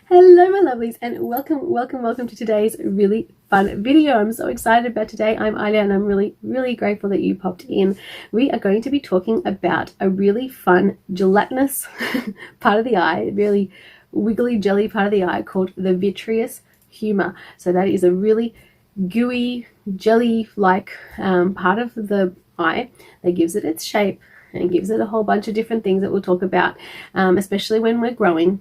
Hello my lovelies, and welcome to today's really fun video. I'm so excited about today. I'm Alya and I'm really grateful that you popped in. We are going to be talking about a really fun gelatinous part of the eye, really wiggly jelly part of the eye called the vitreous humor. So that is a really gooey jelly like part of the eye that gives it its shape and gives it a whole bunch of different things that we'll talk about, especially when we're growing,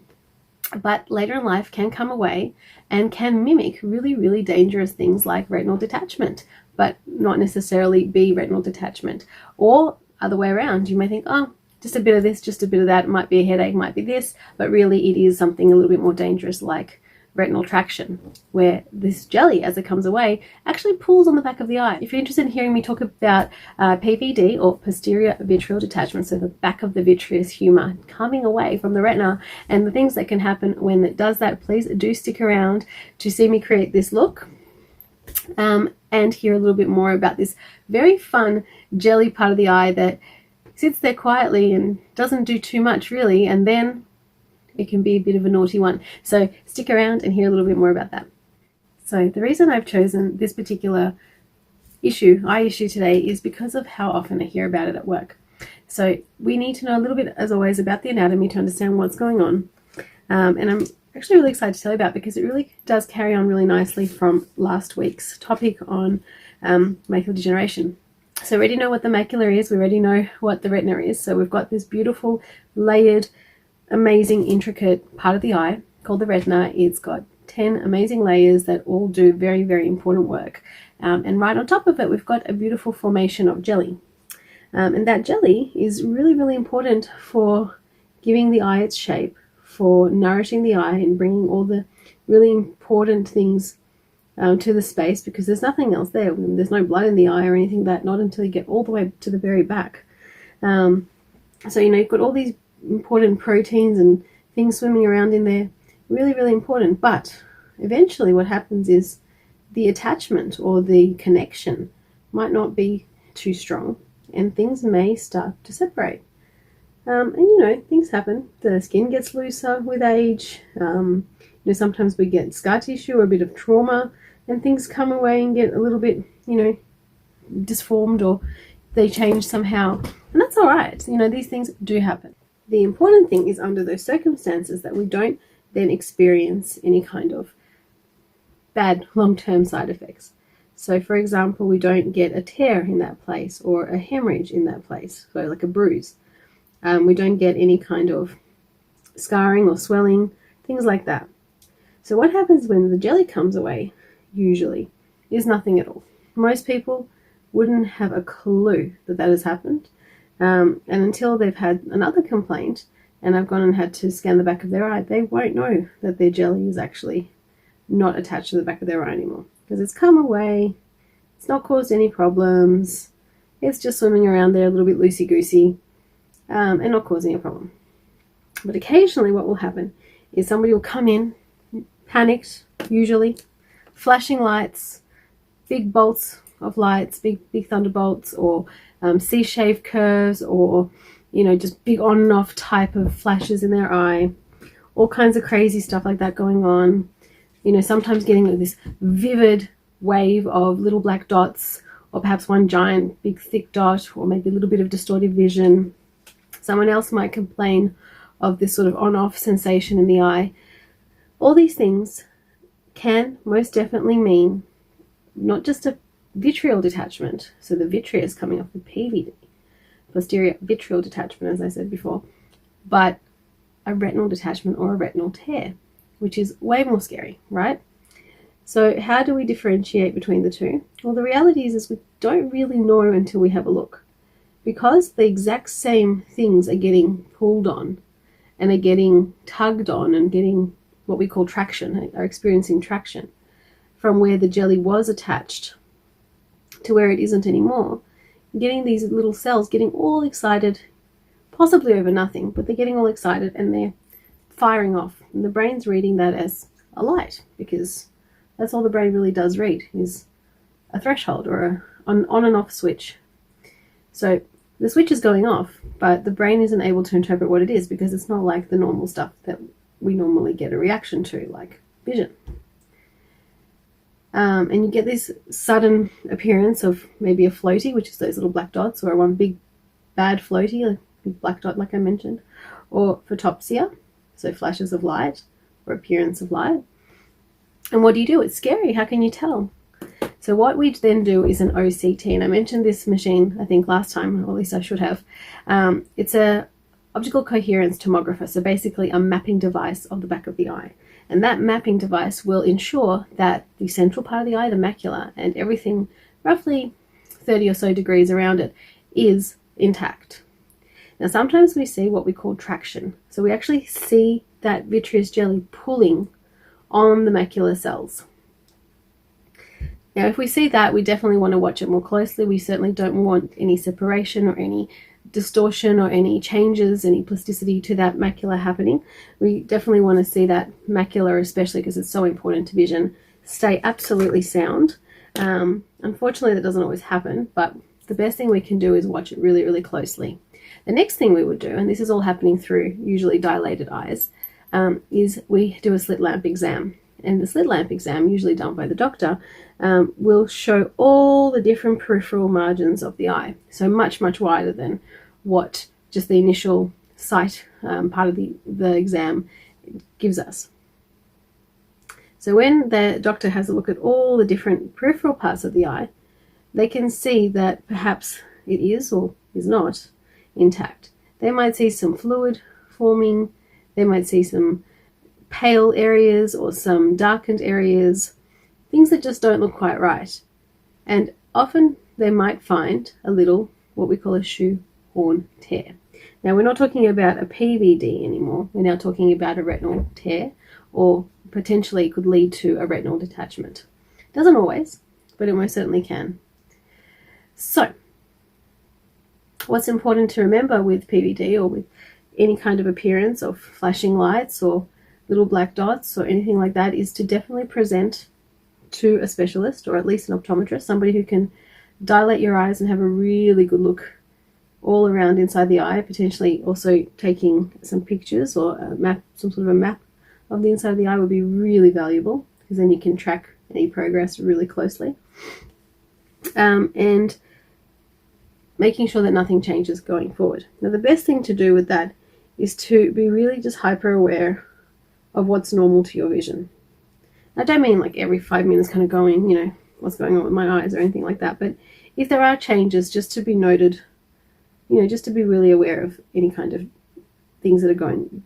but later in life can come away and can mimic really dangerous things like retinal detachment, but not necessarily be retinal detachment. Or other way around, you may think, oh, just a bit of this, just a bit of that, it might be a headache, might be this, but really it is something a little bit more dangerous like retinal traction, where this jelly, as it comes away, actually pulls on the back of the eye. If you're interested in hearing me talk about PVD, or posterior vitreal detachment, so the back of the vitreous humor coming away from the retina, and the things that can happen when it does that, please do stick around to see me create this look and hear a little bit more about this very fun jelly part of the eye that sits there quietly and doesn't do too much really, and then it can be a bit of a naughty one. So stick around and hear a little bit more about that. So the reason I've chosen this particular eye issue today is because of how often I hear about it at work. So we need to know a little bit, as always, about the anatomy to understand what's going on. And I'm actually really excited to tell you about it because it really does carry on really nicely from last week's topic on macular degeneration. So we already know what the macula is, we already know what the retina is. So we've got this beautiful layered, amazing, intricate part of the eye called the retina. It's got 10 amazing layers that all do very important work. And right on top of it, we've got a beautiful formation of jelly. And that jelly is really important for giving the eye its shape, for nourishing the eye and bringing all the really important things to the space, because there's nothing else there. There's no blood in the eye or anything like that, not until you get all the way to the very back. So, you've got all these important proteins and things swimming around in there, really important. But eventually what happens is the attachment or the connection might not be too strong and things may start to separate. And things happen. The skin gets looser with age. Sometimes we get scar tissue or a bit of trauma and things come away and get a little bit disformed, or they change somehow, and that's all right. These things do happen. The important thing is, under those circumstances, that we don't then experience any kind of bad long-term side effects. So for example, we don't get a tear in that place or a hemorrhage in that place, so like a bruise. We don't get any kind of scarring or swelling, things like that. So what happens when the jelly comes away usually is nothing at all. Most people wouldn't have a clue that has happened. And until they've had another complaint and I've gone and had to scan the back of their eye, they won't know that their jelly is actually not attached to the back of their eye anymore, because it's come away, it's not caused any problems, it's just swimming around there a little bit loosey-goosey and not causing a problem. But occasionally what will happen is somebody will come in, panicked usually, flashing lights, big bolts of lights, big thunderbolts, or C-shaped curves, or just big on and off type of flashes in their eye, all kinds of crazy stuff like that going on. Sometimes getting this vivid wave of little black dots, or perhaps one giant big thick dot, or maybe a little bit of distorted vision. Someone else might complain of this sort of on-off sensation in the eye. All these things can most definitely mean not just a vitreal detachment, so the vitreous coming off the PVD, posterior vitreal detachment, as I said before, but a retinal detachment or a retinal tear, which is way more scary, right? So how do we differentiate between the two? Well, the reality is we don't really know until we have a look, because the exact same things are getting pulled on and are getting tugged on and getting what we call traction, are experiencing traction from where the jelly was attached to where it isn't anymore. Getting these little cells getting all excited, possibly over nothing, but they're getting all excited and they're firing off, and the brain's reading that as a light, because that's all the brain really does read, is a threshold or an on and off switch. So the switch is going off, but the brain isn't able to interpret what it is, because it's not like the normal stuff that we normally get a reaction to, like vision. And you get this sudden appearance of maybe a floaty, which is those little black dots, or one big bad floaty, like big black dot like I mentioned, or photopsia, so flashes of light or appearance of light. And what do you do? It's scary. How can you tell? So what we then do is an OCT, and I mentioned this machine I think last time, or at least I should have. It's a optical coherence tomographer, so basically a mapping device of the back of the eye. And that mapping device will ensure that the central part of the eye, the macula, and everything roughly 30 or so degrees around it is intact. Now sometimes we see what we call traction. So we actually see that vitreous jelly pulling on the macular cells. Now if we see that, we definitely want to watch it more closely. We certainly don't want any separation or any distortion or any changes, any plasticity to that macula happening. We definitely want to see that macula, especially because it's so important to vision, stay absolutely sound. Unfortunately, that doesn't always happen, but the best thing we can do is watch it really, really closely. The next thing we would do, and this is all happening through usually dilated eyes, is we do a slit lamp exam. And the slit lamp exam, usually done by the doctor, will show all the different peripheral margins of the eye. So much, much wider than what just the initial sight part of the exam gives us. So when the doctor has a look at all the different peripheral parts of the eye, they can see that perhaps it is or is not intact. They might see some fluid forming, they might see some pale areas or some darkened areas, things that just don't look quite right. And often they might find a little, what we call a shoehorn tear. Now we're not talking about a PVD anymore, we're now talking about a retinal tear, or potentially could lead to a retinal detachment. Doesn't always, but it most certainly can. So what's important to remember with PVD or with any kind of appearance of flashing lights or little black dots or anything like that is to definitely present to a specialist, or at least an optometrist, somebody who can dilate your eyes and have a really good look all around inside the eye, potentially also taking some pictures or a map, some sort of a map of the inside of the eye would be really valuable, because then you can track any progress really closely. And making sure that nothing changes going forward. Now the best thing to do with that is to be really just hyper aware of what's normal to your vision. I don't mean like every 5 minutes kind of going, you know, what's going on with my eyes or anything like that, but if there are changes, just to be noted, you know, just to be really aware of any kind of things that are going,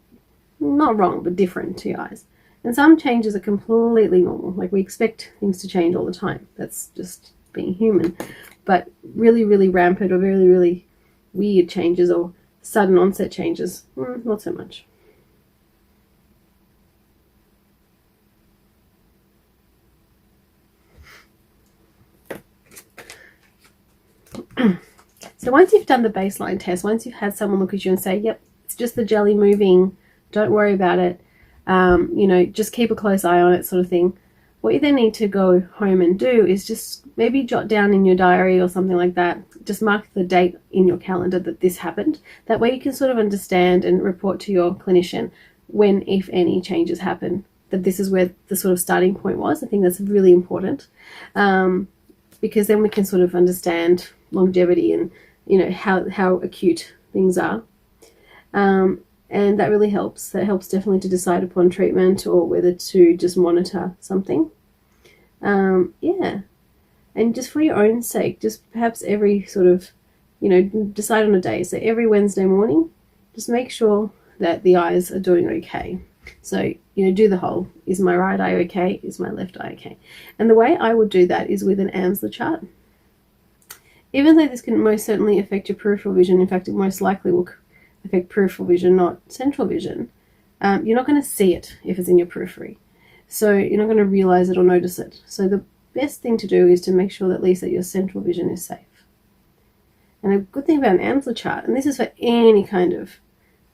not wrong, but different to your eyes. And some changes are completely normal, like we expect things to change all the time. That's just being human. But really, really rampant or really, really weird changes or sudden onset changes, not so much. So once you've done the baseline test, once you've had someone look at you and say, yep, it's just the jelly moving, don't worry about it, you know, just keep a close eye on it, sort of thing, what you then need to go home and do is just maybe jot down in your diary or something like that, just mark the date in your calendar that this happened. That way you can sort of understand and report to your clinician when, if any, changes happen, that this is where the sort of starting point was. I think that's really important, because then we can sort of understand longevity and, you know, how acute things are. And that really helps. That helps definitely to decide upon treatment or whether to just monitor something. Yeah. And just for your own sake, just perhaps every sort of, you know, decide on a day. So every Wednesday morning, just make sure that the eyes are doing okay. So, you know, do the whole, is my right eye okay? Is my left eye okay? And the way I would do that is with an Amsler chart. Even though this can most certainly affect your peripheral vision, in fact, it most likely will affect peripheral vision, not central vision, you're not going to see it if it's in your periphery. So you're not going to realize it or notice it. So the best thing to do is to make sure that at least that your central vision is safe. And a good thing about an Amsler chart, and this is for any kind of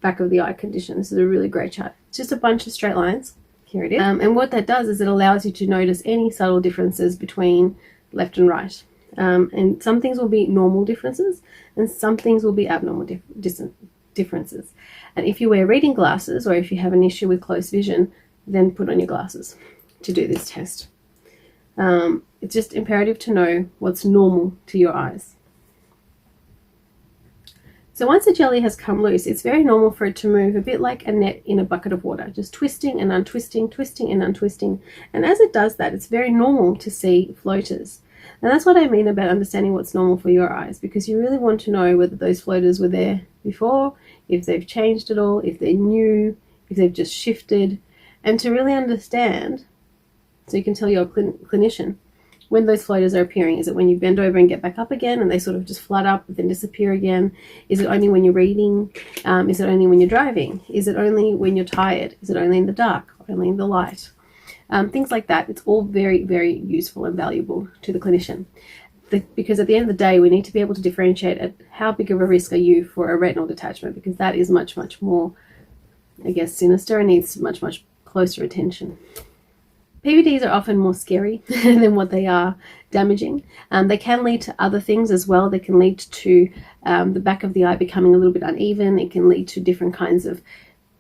back of the eye condition, this is a really great chart. It's just a bunch of straight lines. Here it is. And what that does is it allows you to notice any subtle differences between left and right. And some things will be normal differences and some things will be abnormal differences. And if you wear reading glasses, or if you have an issue with close vision, then put on your glasses to do this test. It's just imperative to know what's normal to your eyes. So once the jelly has come loose, it's very normal for it to move a bit like a net in a bucket of water, just twisting and untwisting, twisting and untwisting. And as it does that, it's very normal to see floaters. And that's what I mean about understanding what's normal for your eyes, because you really want to know whether those floaters were there before, if they've changed at all, if they're new, if they've just shifted, and to really understand, so you can tell your clinician when those floaters are appearing. Is it when you bend over and get back up again and they sort of just flood up but then disappear again? Is it only when you're reading? Is it only when you're driving? Is it only when you're tired? Is it only in the dark? Only in the light? Things like that. It's all very, very useful and valuable to the clinician. Because at the end of the day, we need to be able to differentiate at how big of a risk are you for a retinal detachment, because that is much, much more, I guess, sinister and needs much, much closer attention. PVDs are often more scary than what they are damaging. They can lead to other things as well. They can lead to the back of the eye becoming a little bit uneven. It can lead to different kinds of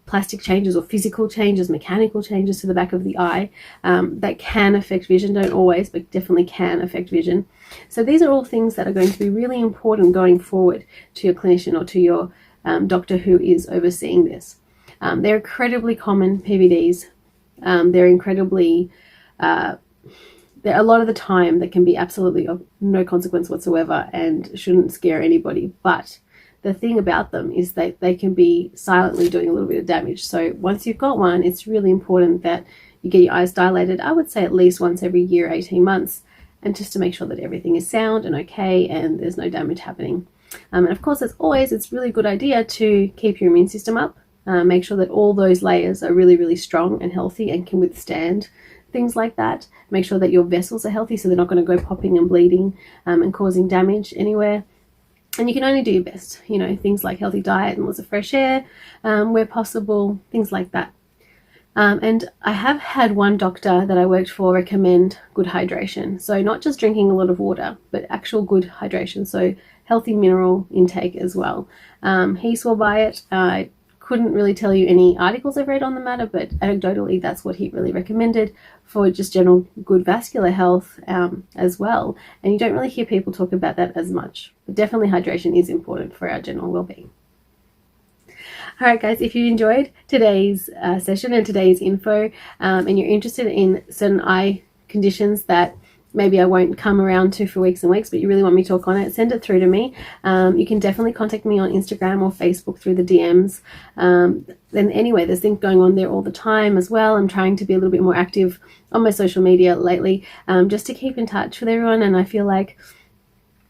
plastic changes or physical changes, mechanical changes to the back of the eye that can affect vision. Don't always, but definitely can affect vision. So these are all things that are going to be really important going forward to your clinician or to your doctor who is overseeing this. They're incredibly common, PVDs. They're incredibly, they're a lot of the time they can be absolutely of no consequence whatsoever and shouldn't scare anybody. But the thing about them is that they can be silently doing a little bit of damage. So once you've got one, it's really important that you get your eyes dilated, I would say at least once every year, 18 months, and just to make sure that everything is sound and okay and there's no damage happening. And of course, as always, it's a really good idea to keep your immune system up. Make sure that all those layers are really, really strong and healthy and can withstand things like that. Make sure that your vessels are healthy so they're not going to go popping and bleeding and causing damage anywhere. And you can only do your best, you know, things like healthy diet and lots of fresh air where possible, things like that. And I have had one doctor that I worked for recommend good hydration. So not just drinking a lot of water, but actual good hydration. So healthy mineral intake as well. He swore by it. I couldn't really tell you any articles I've read on the matter, but anecdotally that's what he really recommended for just general good vascular health as well. And you don't really hear people talk about that as much, but definitely hydration is important for our general well-being. All right, guys, if you enjoyed today's session and today's info and you're interested in certain eye conditions that maybe I won't come around to for weeks and weeks, but you really want me to talk on it, send it through to me. You can definitely contact me on Instagram or Facebook through the DMs. Then anyway, there's things going on there all the time as well. I'm trying to be a little bit more active on my social media lately, just to keep in touch with everyone. And I feel like,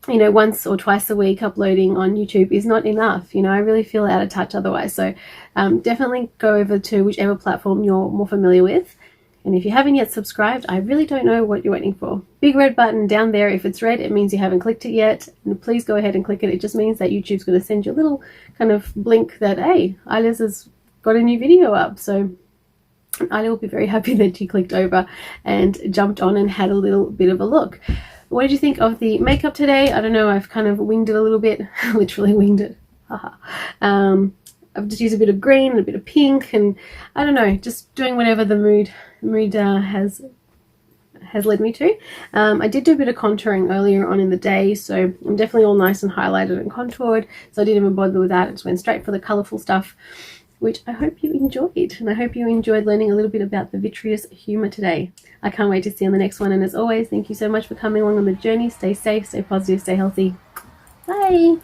you know, once or twice a week uploading on YouTube is not enough. You know, I really feel out of touch otherwise. So definitely go over to whichever platform you're more familiar with. And if you haven't yet subscribed, I really don't know what you're waiting for. Big red button down there. If it's red, it means you haven't clicked it yet. And please go ahead and click it. It just means that YouTube's going to send you a little kind of blink that, hey, Alya's has got a new video up. So Alya will be very happy that you clicked over and jumped on and had a little bit of a look. What did you think of the makeup today? I don't know. I've kind of winged it a little bit. Literally winged it. I've just used a bit of green and a bit of pink, and I don't know, just doing whatever the mood has led me to. I did do a bit of contouring earlier on in the day, so I'm definitely all nice and highlighted and contoured, so I didn't even bother with that. I just went straight for the colourful stuff, which I hope you enjoyed, and I hope you enjoyed learning a little bit about the vitreous humor today. I can't wait to see you on the next one, and as always, thank you so much for coming along on the journey. Stay safe, stay positive, stay healthy. Bye!